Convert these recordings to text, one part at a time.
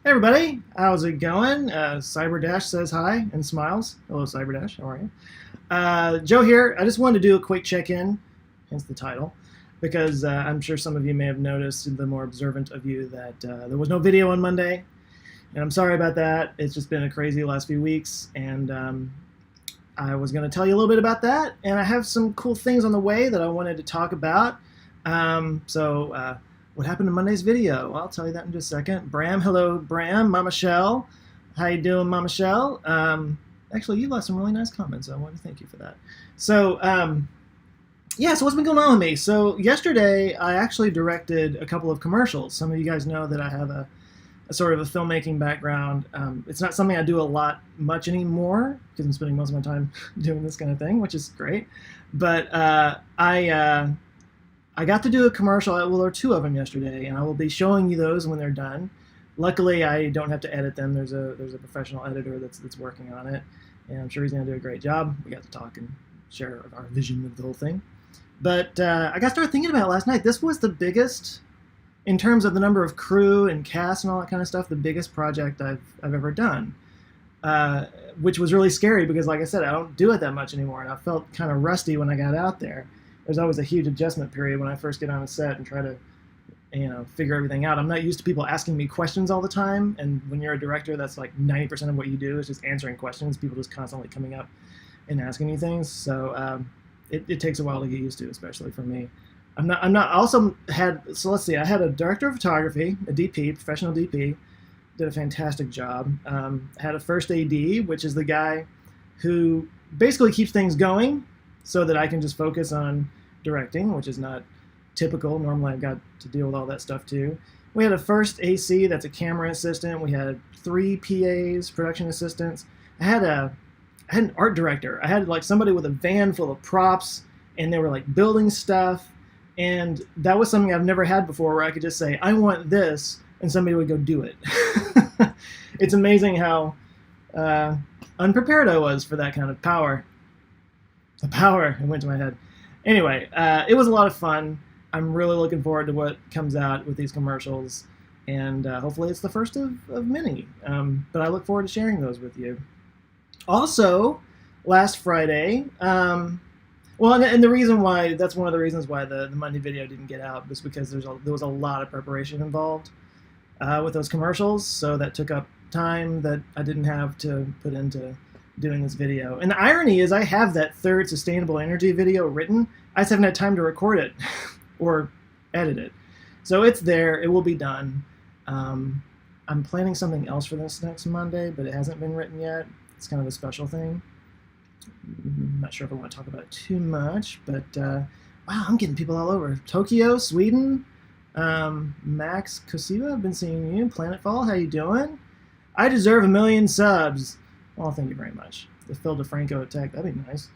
Hey everybody, how's it going? Cyberdash says hi and smiles. Hello Cyberdash, how are you? Joe here. I just wanted to do a quick check-in, hence the title, because I'm sure some of you may have noticed, the more observant of you, that there was no video on Monday, and I'm sorry about that. It's just been a crazy last few weeks, and I was going to tell you a little bit about that, and I have some cool things on the way that I wanted to talk about. What happened to Monday's video? Well, I'll tell you that in just a second. Bram, hello, Bram. Mama Shell, how you doing, Mama Shell? Actually, you left some really nice comments. I want to thank you for that. So what's been going on with me? So yesterday, I actually directed a couple of commercials. Some of you guys know that I have a sort of a filmmaking background. It's not something I do much anymore because I'm spending most of my time doing this kind of thing, which is great. But I got to do a commercial. Well, there were two of them yesterday, and I will be showing you those when they're done. Luckily, I don't have to edit them. There's a professional editor that's working on it, and I'm sure he's going to do a great job. We got to talk and share our vision of the whole thing. But I got started thinking about it last night. This was the biggest, in terms of the number of crew and cast and all that kind of stuff, the biggest project I've ever done, which was really scary because, like I said, I don't do it that much anymore, and I felt kind of rusty when I got out there. There's always a huge adjustment period when I first get on a set and try to, figure everything out. I'm not used to people asking me questions all the time, and when you're a director, that's like 90% of what you do is just answering questions. People just constantly coming up and asking you things. So it takes a while to get used to, especially for me. So let's see. I had a director of photography, a DP, professional DP, did a fantastic job. Had a first AD, which is the guy who basically keeps things going so that I can just focus on directing, which is not typical. Normally I've got to deal with all that stuff too. We had a first AC, that's a camera assistant. We had 3 PAs, production assistants. I had an art director. I had like somebody with a van full of props, and they were like building stuff. And that was something I've never had before, where I could just say, I want this, and somebody would go do it. It's amazing how unprepared I was for that kind of power. The power, it went to my head. Anyway, it was a lot of fun. I'm really looking forward to what comes out with these commercials, and hopefully it's the first of many. But I look forward to sharing those with you. Also, last Friday, and the reason why, that's one of the reasons why the Monday video didn't get out, was because there was a lot of preparation involved with those commercials, so that took up time that I didn't have to put into doing this video. And the irony is I have that third sustainable energy video written. I just haven't had time to record it or edit it. So it's there. It will be done. I'm planning something else for this next Monday, but it hasn't been written yet. It's kind of a special thing. I'm not sure if I want to talk about it too much, but wow, I'm getting people all over. Tokyo, Sweden, Max Kosiba, I've been seeing you. Planetfall, how you doing? I deserve 1 million subs. Well, thank you very much. The Phil DeFranco attack, that'd be nice.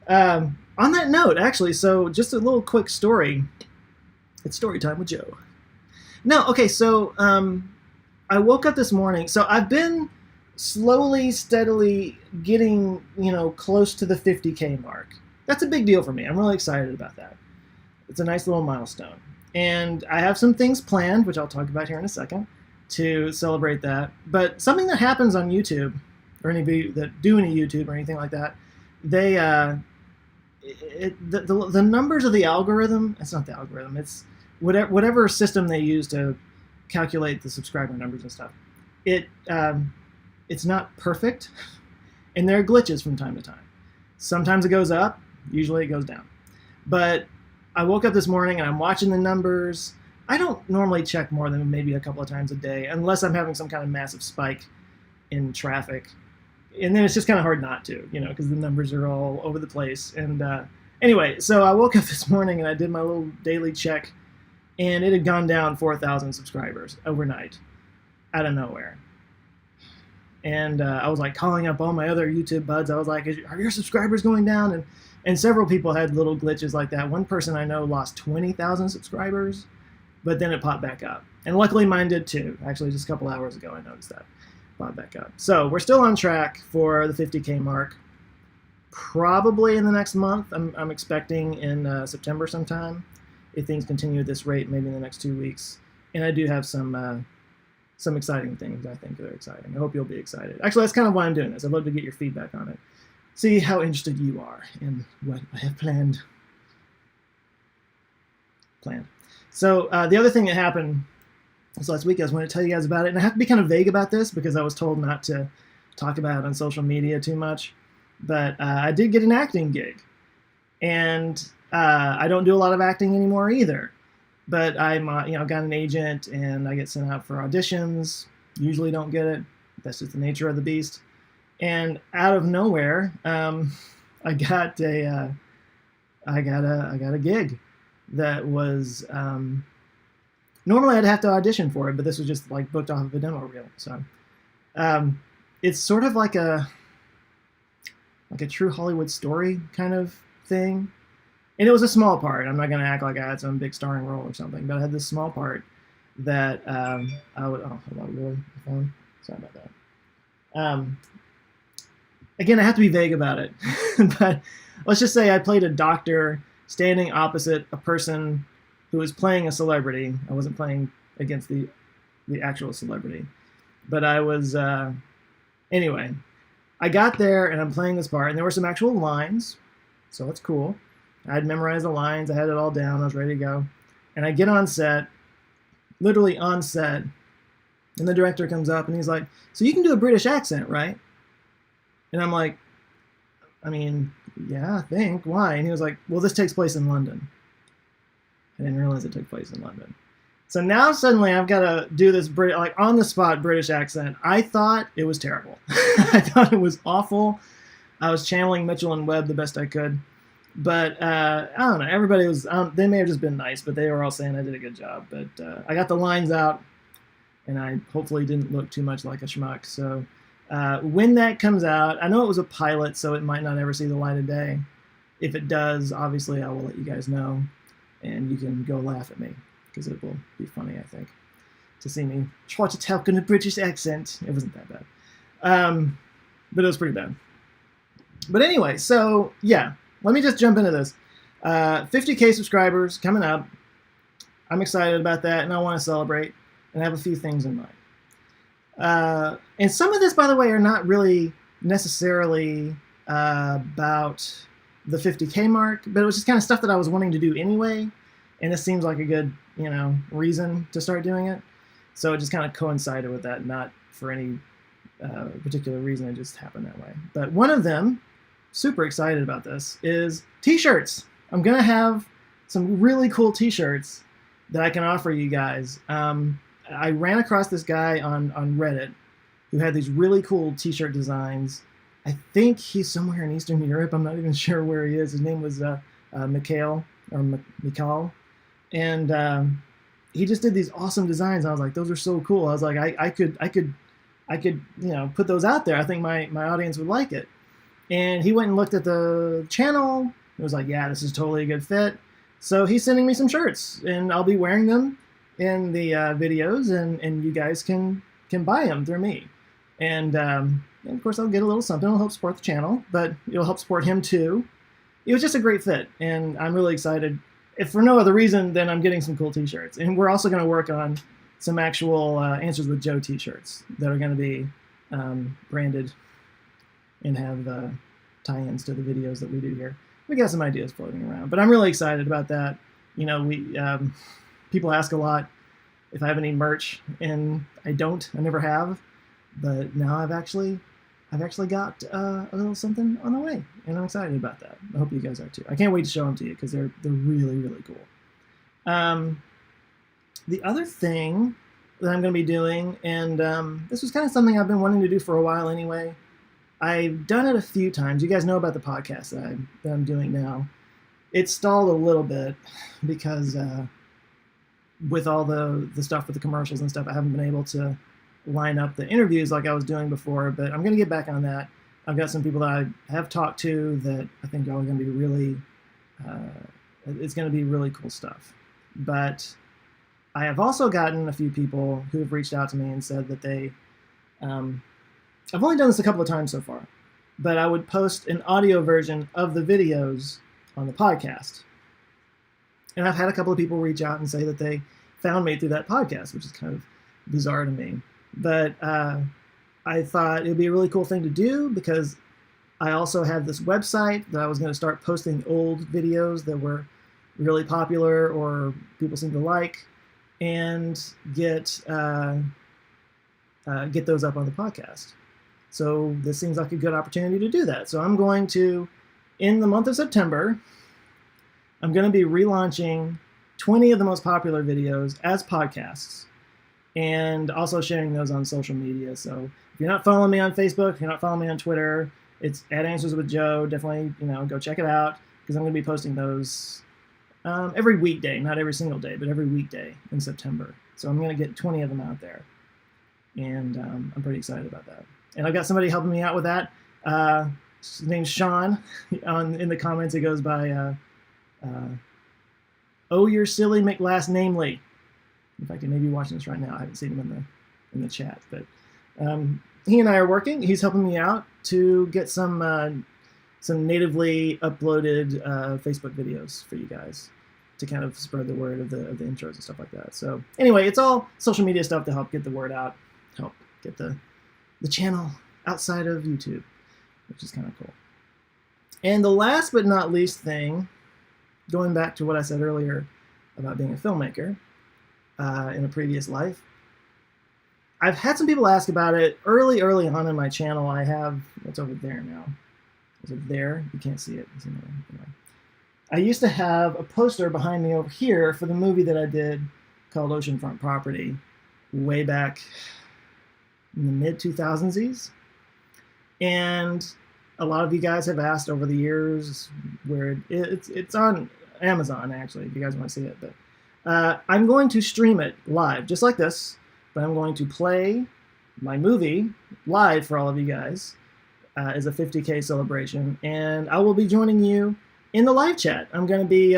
On that note, actually, so just a little quick story. It's story time with Joe. No, okay, so I woke up this morning. So I've been slowly, steadily getting, close to the 50K mark. That's a big deal for me. I'm really excited about that. It's a nice little milestone. And I have some things planned, which I'll talk about here in a second, to celebrate that. But something that happens on YouTube, or any of you that do any YouTube or anything like that, they the numbers of the algorithm, it's not the algorithm, it's whatever system they use to calculate the subscriber numbers and stuff, it's not perfect, and there are glitches from time to time. Sometimes it goes up, usually it goes down. But I woke up this morning and I'm watching the numbers. I don't normally check more than maybe a couple of times a day, unless I'm having some kind of massive spike in traffic. And then it's just kind of hard not to, because the numbers are all over the place. And anyway, so I woke up this morning and I did my little daily check, and it had gone down 4,000 subscribers overnight, out of nowhere. And I was like calling up all my other YouTube buds. I was like, are your subscribers going down? And several people had little glitches like that. One person I know lost 20,000 subscribers, but then it popped back up. And luckily mine did too. Actually, just a couple hours ago I noticed that. Popped back up. So we're still on track for the 50K mark. Probably in the next month. I'm expecting in September sometime. If things continue at this rate, maybe in the next 2 weeks. And I do have some some exciting things. I think they're exciting. I hope you'll be excited. Actually, that's kind of why I'm doing this. I'd love to get your feedback on it. See how interested you are in what I have planned. So the other thing that happened this last week, I was going to tell you guys about it, and I have to be kind of vague about this because I was told not to talk about it on social media too much. But I did get an acting gig, and I don't do a lot of acting anymore either. But I'm, got an agent, and I get sent out for auditions. Usually don't get it. That's just the nature of the beast. And out of nowhere, I got a gig that was normally I'd have to audition for it, but this was just like booked off of a demo reel. So it's sort of like a true Hollywood story kind of thing. And it was a small part. I'm not going to act like I had some big starring role or something, but I had this small part that I would. Oh, hold on, really? Sorry about that. Again, I have to be vague about it, but let's just say I played a doctor standing opposite a person who was playing a celebrity. I wasn't playing against the actual celebrity, but I was. Anyway, I got there and I'm playing this part, and there were some actual lines, so that's cool. I had memorized the lines. I had it all down. I was ready to go, and I get on set, literally on set, and the director comes up and he's like, "So you can do a British accent, right?" And I'm like, "I mean, yeah, I think. Why?" And he was like, "Well, this takes place in London." I didn't realize it took place in London. So now suddenly I've got to do this on the spot British accent. I thought it was terrible. I thought it was awful. I was channeling Mitchell and Webb the best I could. But I don't know. Everybody was, they may have just been nice, but they were all saying I did a good job. But I got the lines out, and I hopefully didn't look too much like a schmuck. So when that comes out, I know it was a pilot, so it might not ever see the light of day. If it does, obviously I will let you guys know, and you can go laugh at me, because it will be funny, I think, to see me try to talk in a British accent. It wasn't that bad. But it was pretty bad. But anyway, so yeah, let me just jump into this. 50K subscribers coming up. I'm excited about that, and I want to celebrate, and I have a few things in mind. And some of this, by the way, are not really necessarily about the 50K mark, but it was just kind of stuff that I was wanting to do anyway, and this seems like a good, reason to start doing it. So it just kind of coincided with that, not for any particular reason. It just happened that way. But one of them, super excited about this, is t-shirts. I'm going to have some really cool t-shirts that I can offer you guys. I ran across this guy on Reddit who had these really cool t-shirt designs. I think he's somewhere in Eastern Europe. I'm not even sure where he is. His name was Mikhail, and he just did these awesome designs. I was like, those are so cool. I was like, I could put those out there. I think my audience would like it. And he went and looked at the channel. It was like, yeah, this is totally a good fit. So he's sending me some shirts, and I'll be wearing them in the videos, and you guys can buy them through me. And of course, I'll get a little something. It'll help support the channel, but it'll help support him too. It was just a great fit, and I'm really excited. If for no other reason than I'm getting some cool t-shirts. And we're also going to work on some actual Answers with Joe t-shirts that are going to be branded and have tie-ins to the videos that we do here. We got some ideas floating around, but I'm really excited about that. People ask a lot if I have any merch, and I don't. I never have, but now I've actually got a little something on the way, and I'm excited about that. I hope you guys are too. I can't wait to show them to you because they're really, really cool. The other thing that I'm going to be doing, and this was kind of something I've been wanting to do for a while anyway. I've done it a few times. You guys know about the podcast that I'm doing now. It stalled a little bit because with all the stuff with the commercials and stuff, I haven't been able to line up the interviews like I was doing before, but I'm going to get back on that. I've got some people that I have talked to that I think are going to be really, it's going to be really cool stuff. But I have also gotten a few people who have reached out to me and said that they, I've only done this a couple of times so far, but I would post an audio version of the videos on the podcast. And I've had a couple of people reach out and say that they found me through that podcast, which is kind of bizarre to me. But I thought it would be a really cool thing to do because I also have this website that I was going to start posting old videos that were really popular or people seem to like, and get those up on the podcast. So this seems like a good opportunity to do that. So I'm going to, in the month of September, I'm going to be relaunching 20 of the most popular videos as podcasts, and also sharing those on social media. So if you're not following me on Facebook, if you're not following me on Twitter, it's at Answers with Joe. Definitely, go check it out, because I'm going to be posting those every weekday, not every single day, but every weekday in September. So I'm going to get 20 of them out there, and I'm pretty excited about that. And I've got somebody helping me out with that. His name's Sean. In the comments, it goes by "Oh, you're silly McLast namely." In fact, he may be watching this right now. I haven't seen him in the chat, but he and I are working. He's helping me out to get some natively uploaded Facebook videos for you guys to kind of spread the word of the intros and stuff like that. So anyway, it's all social media stuff to help get the word out, help get the channel outside of YouTube, which is kind of cool. And the last but not least thing, going back to what I said earlier about being a filmmaker in a previous life, I've had some people ask about it early on in my channel. I have, what's over there now? Is it there? You can't see it. Anyway. I used to have a poster behind me over here for the movie that I did called Oceanfront Property way back in the mid-2000s. And a lot of you guys have asked over the years where it's on Amazon, actually, if you guys want to see it. But I'm going to stream it live, just like this, but I'm going to play my movie live for all of you guys as a 50K celebration, and I will be joining you in the live chat. I'm going to be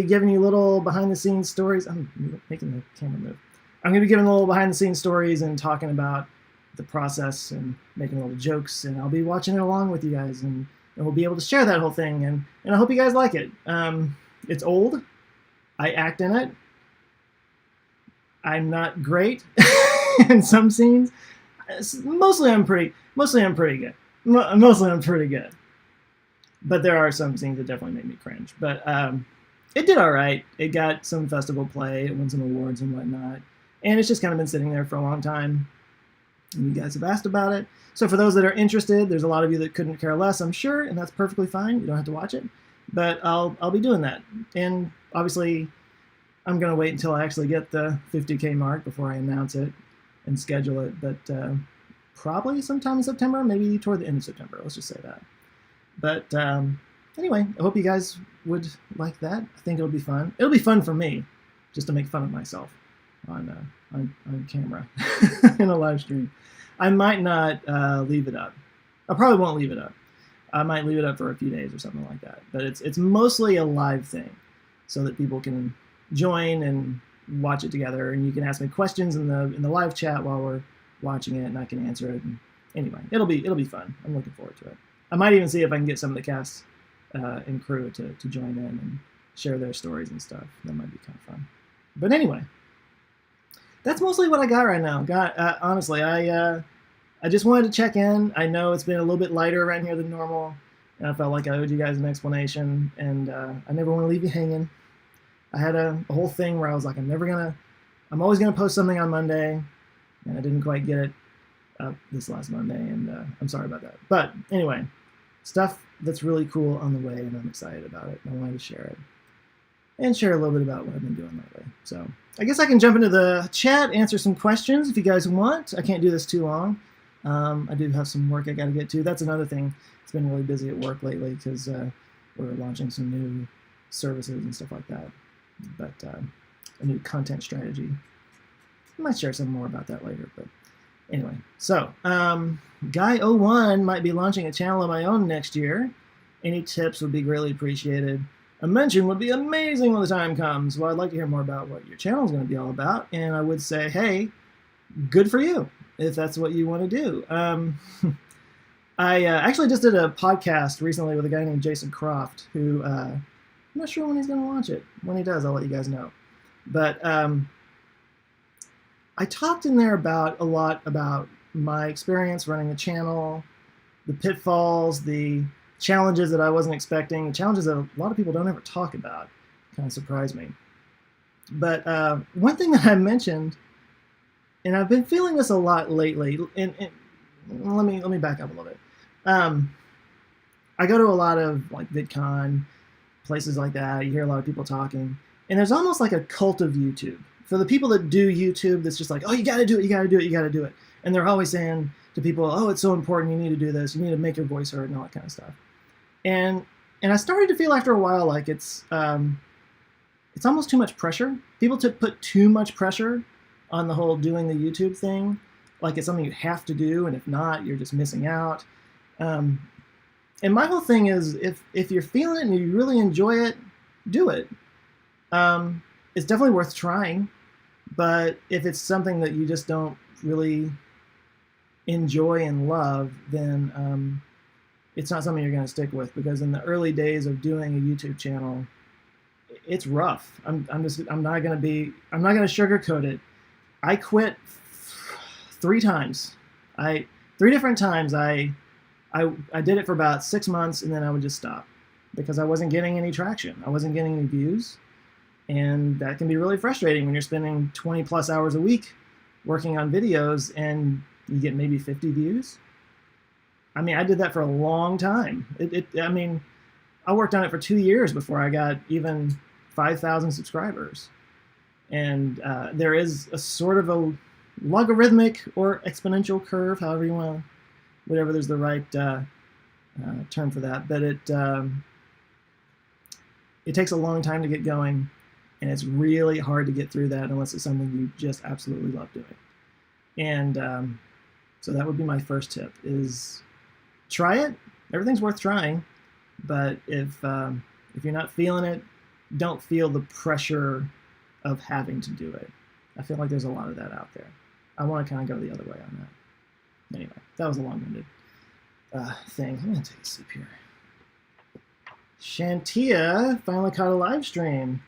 giving you little behind-the-scenes stories. I'm making the camera move. I'm going to be giving a little behind-the-scenes stories and talking about the process and making little jokes, and I'll be watching it along with you guys, and we'll be able to share that whole thing, and I hope you guys like it. It's old. I act in it. I'm not great in some scenes. Mostly I'm pretty good. Mostly I'm pretty good. But there are some scenes that definitely make me cringe. But it did all right. It got some festival play. It won some awards and whatnot. And it's just kind of been sitting there for a long time. And you guys have asked about it. So for those that are interested, there's a lot of you that couldn't care less, I'm sure, and that's perfectly fine. You don't have to watch it. But I'll be doing that. And obviously, I'm going to wait until I actually get the 50K mark before I announce it and schedule it. But probably sometime in September, maybe toward the end of September. Let's just say that. But anyway, I hope you guys would like that. I think it'll be fun. It'll be fun for me, just to make fun of myself on camera in a live stream. I might not leave it up. I probably won't leave it up. I might leave it up for a few days or something like that. But it's mostly a live thing, so that people can join and watch it together, and you can ask me questions in the live chat while we're watching it, and I can answer it. And anyway, it'll be fun. I'm looking forward to it. I might even see if I can get some of the cast and crew to join in and share their stories and stuff. That might be kind of fun. But anyway, that's mostly what I got right now. Honestly, I just wanted to check in. I know it's been a little bit lighter around here than normal, and I felt like I owed you guys an explanation, and I never want to leave you hanging. I had a whole thing where I was like, I'm always gonna post something on Monday, and I didn't quite get it up this last Monday, and I'm sorry about that. But anyway, stuff that's really cool on the way, and I'm excited about it. I wanted to share it and share a little bit about what I've been doing lately. So I guess I can jump into the chat, answer some questions if you guys want. I can't do this too long. I do have some work I got to get to. That's another thing. It's been really busy at work lately because we're launching some new services and stuff like that. But a new content strategy. I might share some more about that later. But anyway, so Guy01 might be launching a channel of my own next year. Any tips would be greatly appreciated. A mention would be amazing when the time comes. Well, I'd like to hear more about what your channel is going to be all about. And I would say, hey, good for you if that's what you want to do. I actually just did a podcast recently with a guy named Jason Croft, who I'm not sure when he's going to launch it. When he does, I'll let you guys know. But I talked in there about a lot about my experience running the channel, the pitfalls, the challenges that I wasn't expecting, the challenges that a lot of people don't ever talk about. Kind of surprised me. But one thing that I mentioned, and I've been feeling this a lot lately, and let me back up a little bit. I go to a lot of like VidCon, places like that. You hear a lot of people talking, and there's almost like a cult of YouTube. For the people that do YouTube, that's just like, oh, you got to do it, you got to do it, you got to do it. And they're always saying to people, oh, it's so important, you need to do this, you need to make your voice heard and all that kind of stuff. And I started to feel after a while like it's almost too much pressure. People put too much pressure on the whole doing the YouTube thing, like it's something you have to do, and if not, you're just missing out. And my whole thing is, if you're feeling it and you really enjoy it, do it. It's definitely worth trying, but if it's something that you just don't really enjoy and love, then it's not something you're going to stick with, because in the early days of doing a YouTube channel, it's rough. I'm not going to sugarcoat it. I quit 3 times. 3 different times. I did it for about 6 months, and then I would just stop because I wasn't getting any traction. I wasn't getting any views, and that can be really frustrating when you're spending 20 plus hours a week working on videos and you get maybe 50 views. I mean, I did that for a long time. I mean, I worked on it for 2 years before I got even 5,000 subscribers. And there is a sort of a logarithmic or exponential curve, however you want to, whatever there's the right term for that. But it takes a long time to get going, and it's really hard to get through that unless it's something you just absolutely love doing. And so that would be my first tip: is try it. Everything's worth trying, but if you're not feeling it, don't feel the pressure of having to do it. I feel like there's a lot of that out there. I want to kind of go the other way on that. Anyway, that was a long-winded thing. I'm going to take a sip here. Shantia finally caught a live stream.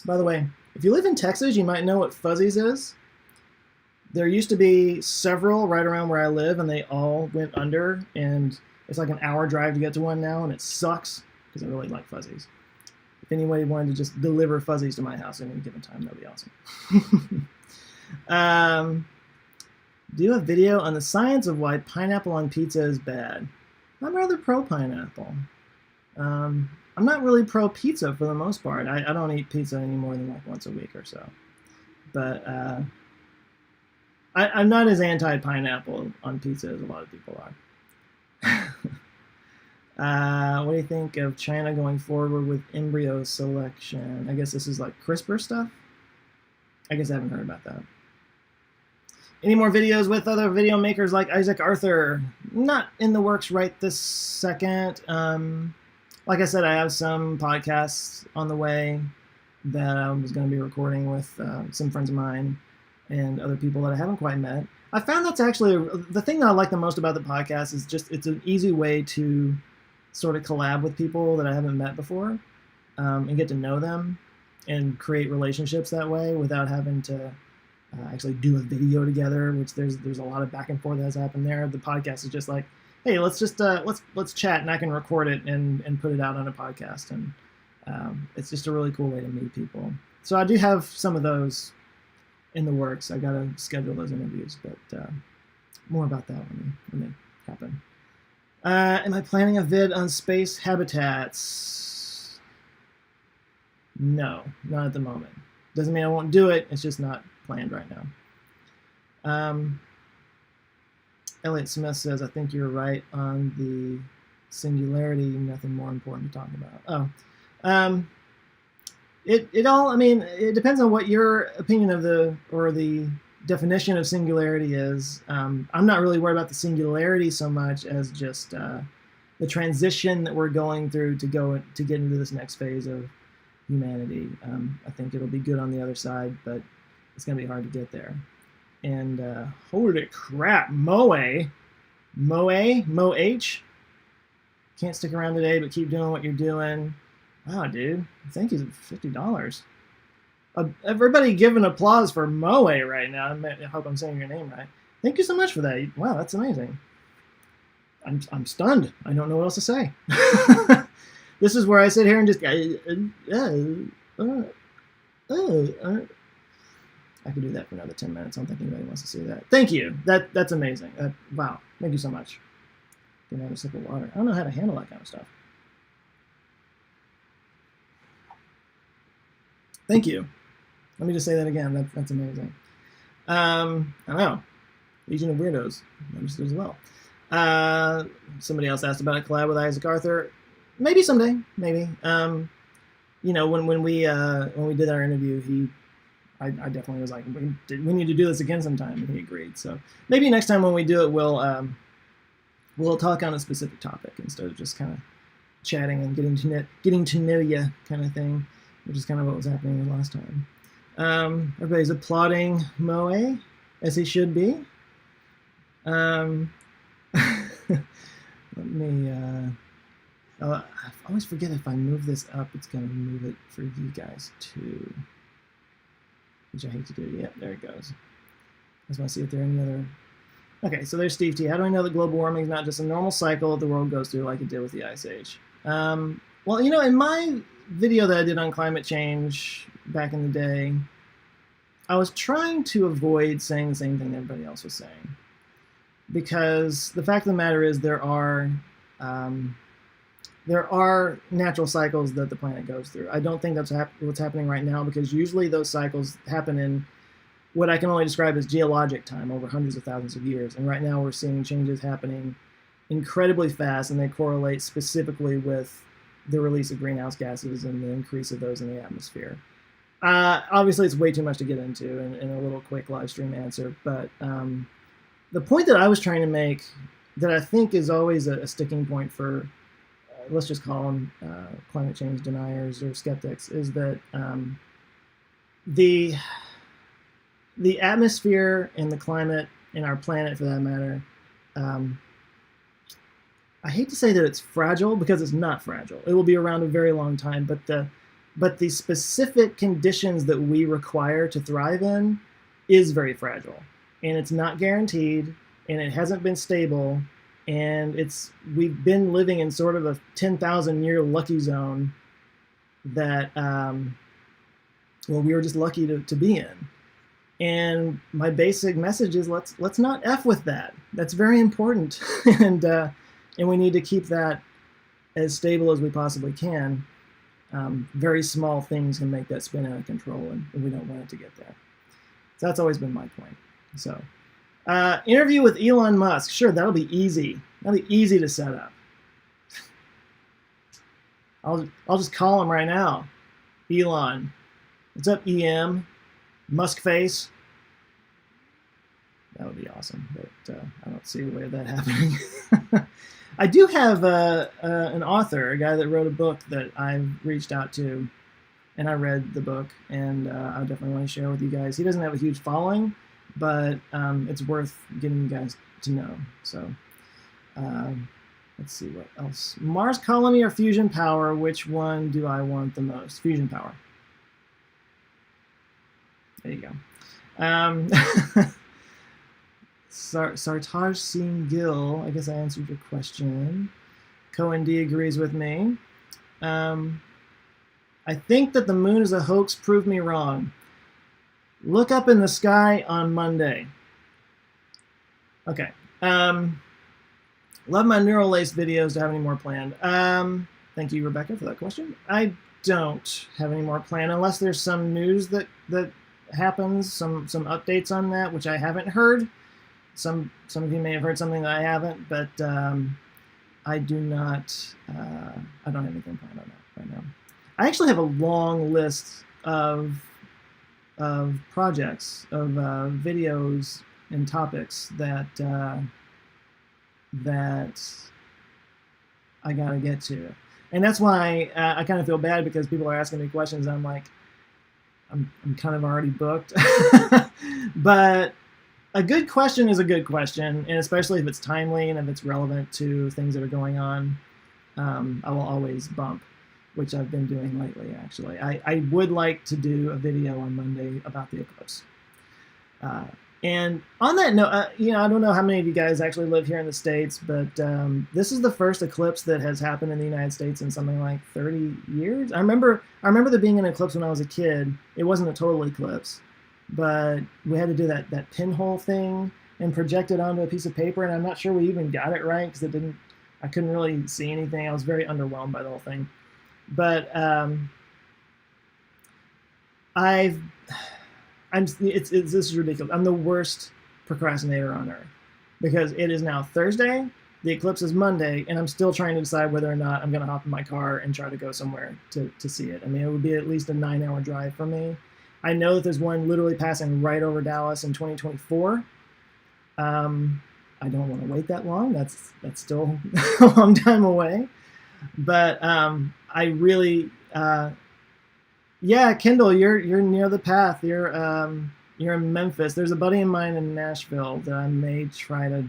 By the way, if you live in Texas, you might know what Fuzzies is. There used to be several right around where I live, and they all went under, and it's like an hour drive to get to one now, and it sucks because I really like Fuzzies. If anybody wanted to just deliver Fuzzies to my house at any given time, that'd be awesome. Do a video on the science of why pineapple on pizza is bad. I'm rather pro pineapple. I'm not really pro pizza for the most part. I don't eat pizza any more than like once a week or so. But I'm not as anti-pineapple on pizza as a lot of people are. What do you think of China going forward with embryo selection? I guess this is like CRISPR stuff? I guess I haven't heard about that. Any more videos with other video makers like Isaac Arthur? Not in the works right this second. Like I said, I have some podcasts on the way that I was going to be recording with some friends of mine and other people that I haven't quite met. I found that's actually the thing that I like the most about the podcast is just it's an easy way to sort of collab with people that I haven't met before and get to know them and create relationships that way without having to actually do a video together, which there's a lot of back and forth that has happened there. The podcast is just like, hey, let's just let's chat, and I can record it and put it out on a podcast, and it's just a really cool way to meet people. So I do have some of those in the works. I gotta schedule those interviews, but more about that when they happen. Am I planning a vid on space habitats? No, not at the moment. Doesn't mean I won't do it. It's just not planned right now. Elliot Smith says, I think you're right on the singularity, nothing more important to talk about. Oh. It all, I mean, it depends on what your opinion of the definition of singularity is. I'm not really worried about the singularity so much as just the transition that we're going through to get into this next phase of humanity. I think it'll be good on the other side, but it's going to be hard to get there. And holy crap, Moe H. Can't stick around today, but keep doing what you're doing. Wow, dude. Thank you for $50. Everybody give an applause for Moe right now. I hope I'm saying your name right. Thank you so much for that. Wow, that's amazing. I'm stunned. I don't know what else to say. This is where I sit here and just I could do that for another 10 minutes. I don't think anybody wants to see that. Thank you. That's amazing. Wow. Thank you so much. Give me a sip of water. I don't know how to handle that kind of stuff. Thank you. Let me just say that again. That's amazing. I don't know. Legion of Weirdos. Noticed as well. Somebody else asked about a collab with Isaac Arthur. Maybe someday. Maybe. You know, when we did our interview, I definitely was like, we need to do this again sometime, and he agreed. So maybe next time when we do it, we'll talk on a specific topic instead of just kind of chatting and getting to know you kind of thing, which is kind of what was happening the last time. Everybody's applauding Moe, as he should be. Let me. I always forget if I move this up, it's going to move it for you guys too. Which I hate to do. Yep, there it goes. I just want to see if there are any other. Okay, so there's Steve T. How do I know that global warming is not just a normal cycle the world goes through like it did with the Ice Age? Well, you know, in my video that I did on climate change back in the day, I was trying to avoid saying the same thing everybody else was saying. Because the fact of the matter is there are natural cycles that the planet goes through. I don't think that's what's happening right now, because usually those cycles happen in what I can only describe as geologic time, over hundreds of thousands of years. And right now we're seeing changes happening incredibly fast, and they correlate specifically with the release of greenhouse gases and the increase of those in the atmosphere. Obviously, it's way too much to get into in a little quick live stream answer, but the point that I was trying to make, that I think is always a sticking point for, let's just call them climate change deniers or skeptics, is that the atmosphere and the climate and our planet, for that matter, I hate to say that it's fragile, because it's not fragile. It will be around a very long time, but the specific conditions that we require to thrive in is very fragile, and it's not guaranteed, and it hasn't been stable, and we've been living in sort of a 10,000-year lucky zone that we were just lucky to be in. And my basic message is let's not F with that. That's very important, and we need to keep that as stable as we possibly can. Very small things can make that spin out of control, and we don't want it to get there. So that's always been my point. So, interview with Elon Musk. Sure, that'll be easy. That'll be easy to set up. I'll just call him right now. Elon, what's up, EM? Musk face. That would be awesome, but I don't see a way of that happening. I do have an author, a guy that wrote a book that I've reached out to, and I read the book, and I definitely want to share with you guys. He doesn't have a huge following, but it's worth getting you guys to know. So let's see what else. Mars colony or fusion power? Which one do I want the most? Fusion power. There you go. Sartaj Singh Gill, I guess I answered your question. Cohen D agrees with me. I think that the moon is a hoax. Prove me wrong. Look up in the sky on Monday. Okay. Love my neural lace videos. Do I have any more planned? Thank you, Rebecca, for that question. I don't have any more planned unless there's some news that happens, some updates on that, which I haven't heard. Some of you may have heard something that I haven't, but I do not. I don't have anything planned on that right now. I actually have a long list of projects, of videos and topics that I gotta get to, and that's why I kind of feel bad, because people are asking me questions. And I'm like, I'm kind of already booked, but a good question is a good question, and especially if it's timely and if it's relevant to things that are going on, I will always bump. which I've been doing lately, actually. I would like to do a video on Monday about the eclipse. And on that note, I don't know how many of you guys actually live here in the States, but this is the first eclipse that has happened in the United States in something like 30 years. I remember there being an eclipse when I was a kid. It wasn't a total eclipse, but we had to do that pinhole thing and project it onto a piece of paper, and I'm not sure we even got it right because I couldn't really see anything. I was very underwhelmed by the whole thing. But this is ridiculous. I'm the worst procrastinator on earth because it is now Thursday, the eclipse is Monday, and I'm still trying to decide whether or not I'm going to hop in my car and try to go somewhere to see it. I mean, it would be at least a 9-hour drive for me. I know that there's one literally passing right over Dallas in 2024. I don't want to wait that long. That's still a long time away. But I really... yeah, Kendall, you're near the path. You're in Memphis. There's a buddy of mine in Nashville that I may try to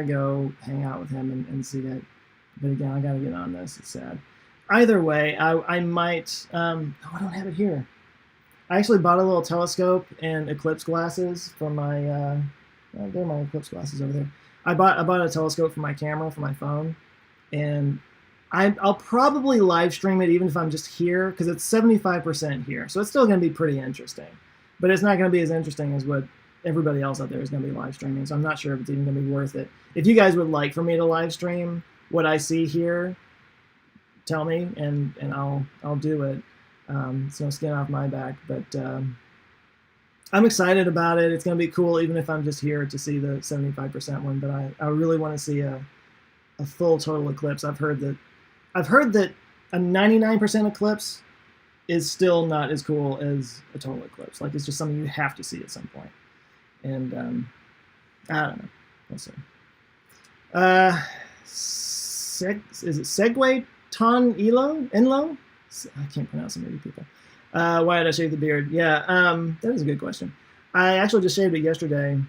go hang out with him and see it. But again, I gotta get on this. It's sad. Either way, I might. I don't have it here. I actually bought a little telescope and eclipse glasses for my. There are my eclipse glasses over there. I bought a telescope for my camera for my phone, and I'll probably live stream it even if I'm just here because it's 75% here. So it's still going to be pretty interesting. But it's not going to be as interesting as what everybody else out there is going to be live streaming. So I'm not sure if it's even going to be worth it. If you guys would like for me to live stream what I see here, tell me and I'll do it. It's no skin off my back. But I'm excited about it. It's going to be cool even if I'm just here to see the 75% one. But I really want to see a full total eclipse. I've heard that a 99% eclipse is still not as cool as a total eclipse. Like, it's just something you have to see at some point. And I don't know. We'll see. Is it Segway Ton Enlo? I can't pronounce some of you people. Why did I shave the beard? Yeah, that is a good question. I actually just shaved it yesterday.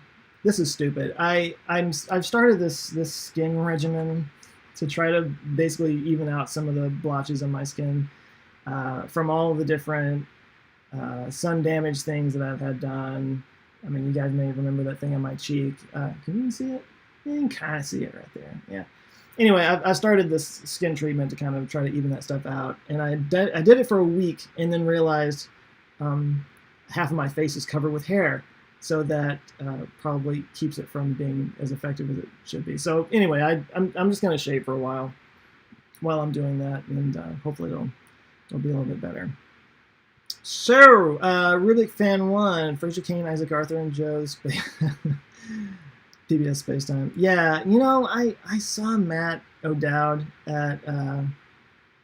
This is stupid. I've started this skin regimen to try to basically even out some of the blotches on my skin from all of the different sun damage things that I've had done. I mean, you guys may remember that thing on my cheek. Can you even see it? You can kind of see it right there. Yeah. Anyway, I started this skin treatment to kind of try to even that stuff out, and I did it for a week, and then realized half of my face is covered with hair. So that probably keeps it from being as effective as it should be. So anyway, I'm just going to shave for a while I'm doing that, and hopefully it'll be a little bit better. So, Rubik Fan 1, Fraser Kane, Isaac Arthur, and Joe's PBS Spacetime. Yeah, I saw Matt O'Dowd at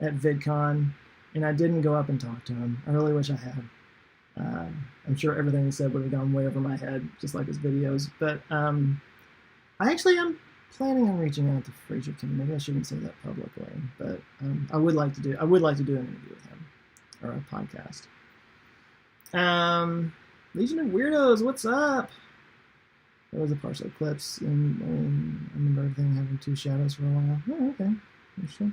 VidCon, and I didn't go up and talk to him. I really wish I had. I'm sure everything he said would have gone way over my head, just like his videos. But I'm planning on reaching out to Fraser King. Maybe I shouldn't say that publicly, but I would like to do an interview with him or a podcast. Legion of Weirdos, what's up? There was a partial eclipse, and I remember everything having two shadows for a while. Oh, okay, interesting.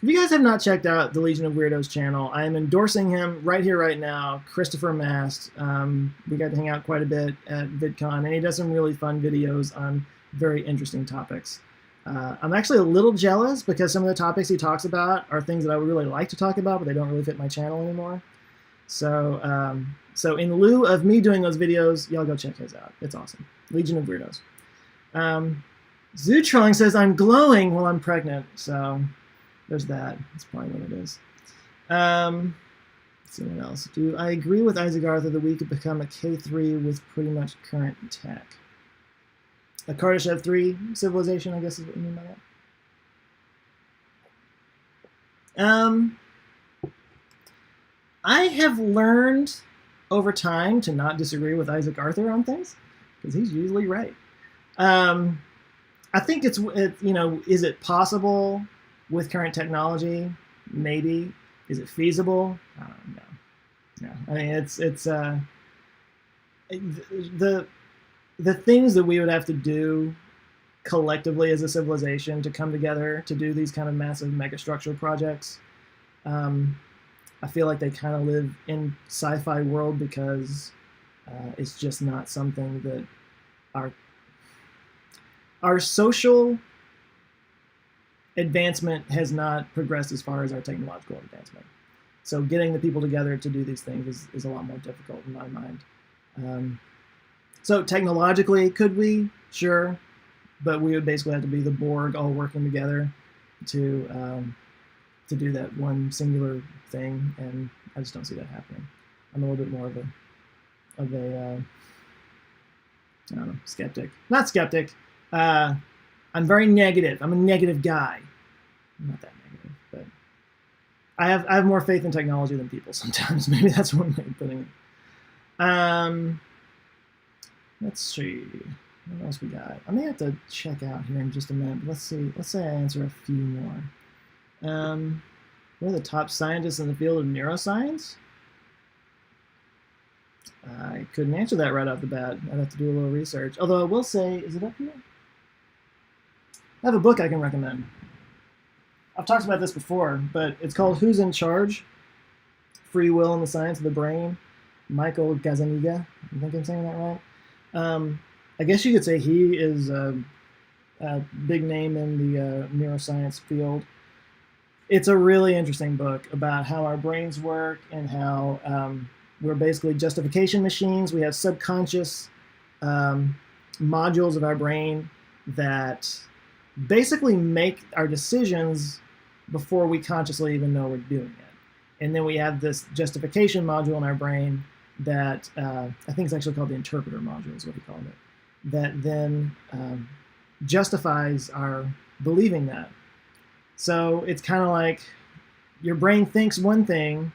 If you guys have not checked out the Legion of Weirdos channel, I am endorsing him right here, right now, Christopher Mast. We got to hang out quite a bit at VidCon, and he does some really fun videos on very interesting topics. I'm actually a little jealous because some of the topics he talks about are things that I would really like to talk about, but they don't really fit my channel anymore. So in lieu of me doing those videos, y'all go check his out. It's awesome. Legion of Weirdos. Zootrolling says, I'm glowing while I'm pregnant, so... There's that. That's probably what it is. Let's see what else. Do I agree with Isaac Arthur that we could become a K3 with pretty much current tech? A Kardashev 3 civilization, I guess is what you mean by that. I have learned over time to not disagree with Isaac Arthur on things because he's usually right. I think is it possible with current technology? Maybe. Is it feasible? No. I mean, it's the things that we would have to do collectively as a civilization to come together to do these kind of massive megastructure projects. I feel like they kind of live in sci-fi world because it's just not something that our social advancement has not progressed as far as our technological advancement. So getting the people together to do these things is a lot more difficult in my mind. So technologically, could we? Sure. But we would basically have to be the Borg all working together to do that one singular thing, and I just don't see that happening. I'm a little bit more of a I don't know, skeptic. Not skeptic. I'm very negative. I'm a negative guy. I'm not that negative, but I have more faith in technology than people sometimes. Maybe that's one way of putting it. Let's see. What else we got? I may have to check out here in just a minute. Let's see. Let's say I answer a few more. What are the top scientists in the field of neuroscience? I couldn't answer that right off the bat. I'd have to do a little research. Although I will say, is it up here? I have a book I can recommend. I've talked about this before, but it's called Who's in Charge? Free Will and the Science of the Brain. Michael Gazzaniga. I think I'm saying that right. I guess you could say he is a big name in the neuroscience field. It's a really interesting book about how our brains work and how we're basically justification machines. We have subconscious modules of our brain that basically make our decisions before we consciously even know we're doing it. And then we have this justification module in our brain that I think it's actually called the interpreter module is what he called it, that then justifies our believing that. So it's kind of like your brain thinks one thing,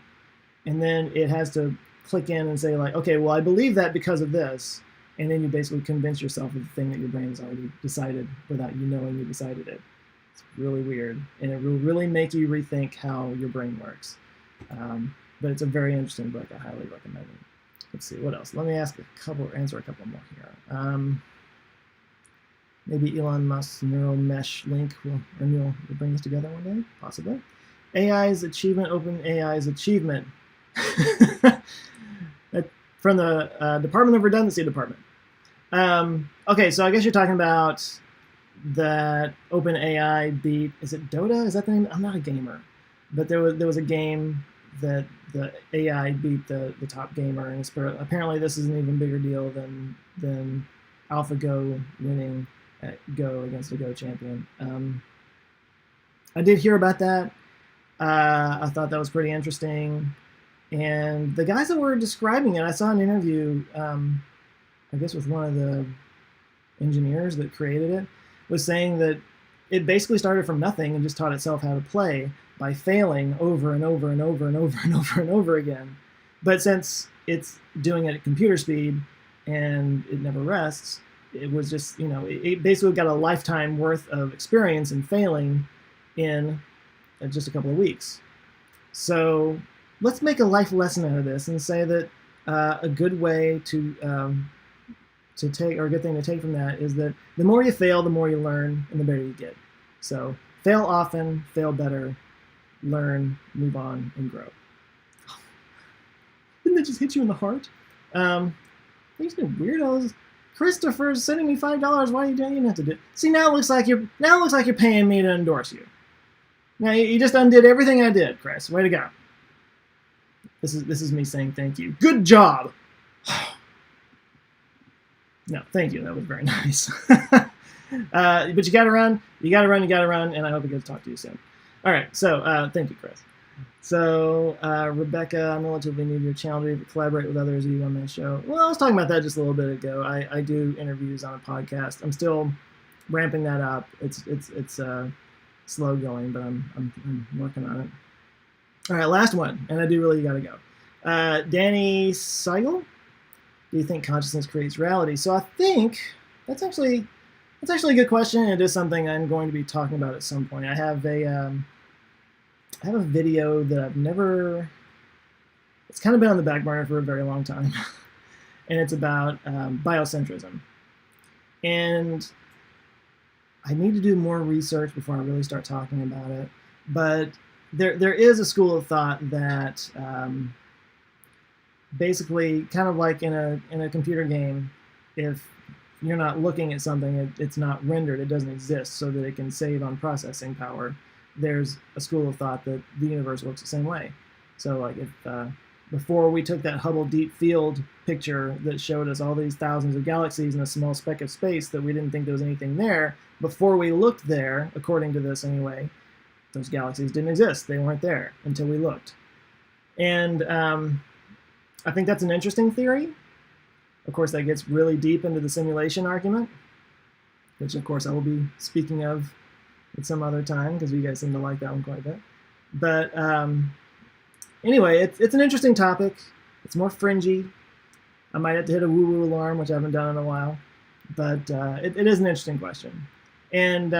and then it has to click in and say like, okay, well, I believe that because of this. And then you basically convince yourself of the thing that your brain has already decided without you knowing you decided it. It's really weird. And it will really make you rethink how your brain works. But it's a very interesting book. I highly recommend it. Let's see, what else? Let me answer a couple more here. Maybe Elon Musk's neural mesh link will bring this together one day, possibly. AI's achievement, open AI's achievement. From the Department of Redundancy Department. Okay, so I guess you're talking about that OpenAI beat, is it Dota? Is that the name? I'm not a gamer. But there was a game that the AI beat the top gamer, and apparently this is an even bigger deal than AlphaGo winning at Go against a Go champion. I did hear about that. I thought that was pretty interesting. And the guys that were describing it, I saw an interview, I guess with one of the engineers that created it, was saying that it basically started from nothing and just taught itself how to play by failing over and over and over and over and over and over again. But since it's doing it at computer speed and it never rests, it was just, it basically got a lifetime worth of experience in failing in just a couple of weeks. So let's make a life lesson out of this and say that a good way to take, or a good thing to take from that is that the more you fail, the more you learn, and the better you get. So fail often, fail better, learn, move on, and grow. Didn't that just hit you in the heart? These new weirdos. Christopher's sending me $5. Why are you doing? You didn't have to do it. See, now it looks like you're paying me to endorse you. Now you just undid everything I did, Chris. Way to go. This is me saying thank you. Good job. No, thank you. That was very nice. But you gotta run, and I hope I get to talk to you soon. All right, so thank you, Chris. So Rebecca, I'm relatively new to your channel. Do you collaborate with others? Are you on my show? Well, I was talking about that just a little bit ago. I do interviews on a podcast. I'm still ramping that up. It's slow going, but I'm working on it. All right, last one, and I do really gotta go. Danny Seigel, do you think consciousness creates reality? So I think that's actually a good question. It is something I'm going to be talking about at some point. I have a video that I've never. It's kind of been on the back burner for a very long time, and it's about biocentrism. And I need to do more research before I really start talking about it. But there is a school of thought that basically, kind of like in a computer game, if you're not looking at something, it's not rendered, it doesn't exist, so that it can save on processing power. There's a school of thought that the universe works the same way. So like if before we took that Hubble Deep Field picture that showed us all these thousands of galaxies in a small speck of space that we didn't think there was anything there, before we looked there, according to this anyway, those galaxies didn't exist. They weren't there until we looked. And I think that's an interesting theory. Of course, that gets really deep into the simulation argument, which of course I will be speaking of at some other time because you guys seem to like that one quite a bit. But anyway, it's an interesting topic. It's more fringy. I might have to hit a woo-woo alarm, which I haven't done in a while. But it is an interesting question. And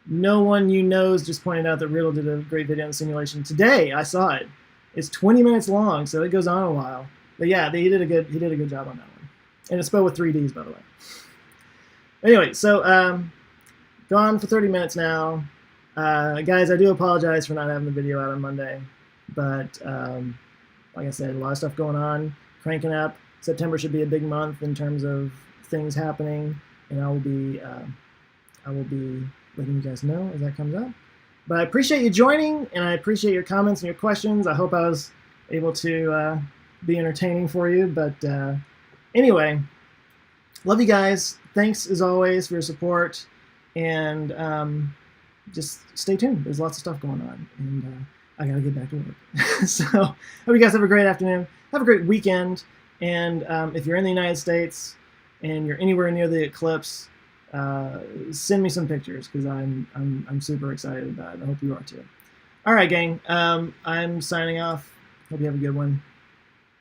no one you knows just pointed out that Riddle did a great video on the simulation. Today, I saw it. It's 20 minutes long, so it goes on a while. But yeah, he did a good job on that one. And it's spelled with 3Ds, by the way. Anyway, so gone for 30 minutes now. Guys, I do apologize for not having the video out on Monday. But like I said, a lot of stuff going on, cranking up. September should be a big month in terms of things happening, and I will be letting you guys know as that comes up. But I appreciate you joining, and I appreciate your comments and your questions. I hope I was able to be entertaining for you. But anyway, love you guys. Thanks, as always, for your support. And just stay tuned. There's lots of stuff going on. And I got to get back to work. So hope you guys have a great afternoon. Have a great weekend. And if you're in the United States and you're anywhere near the eclipse, send me some pictures because I'm super excited about it. I hope you are too. All right, gang. I'm signing off. Hope you have a good one.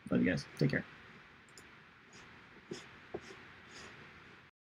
Love you guys. Take care.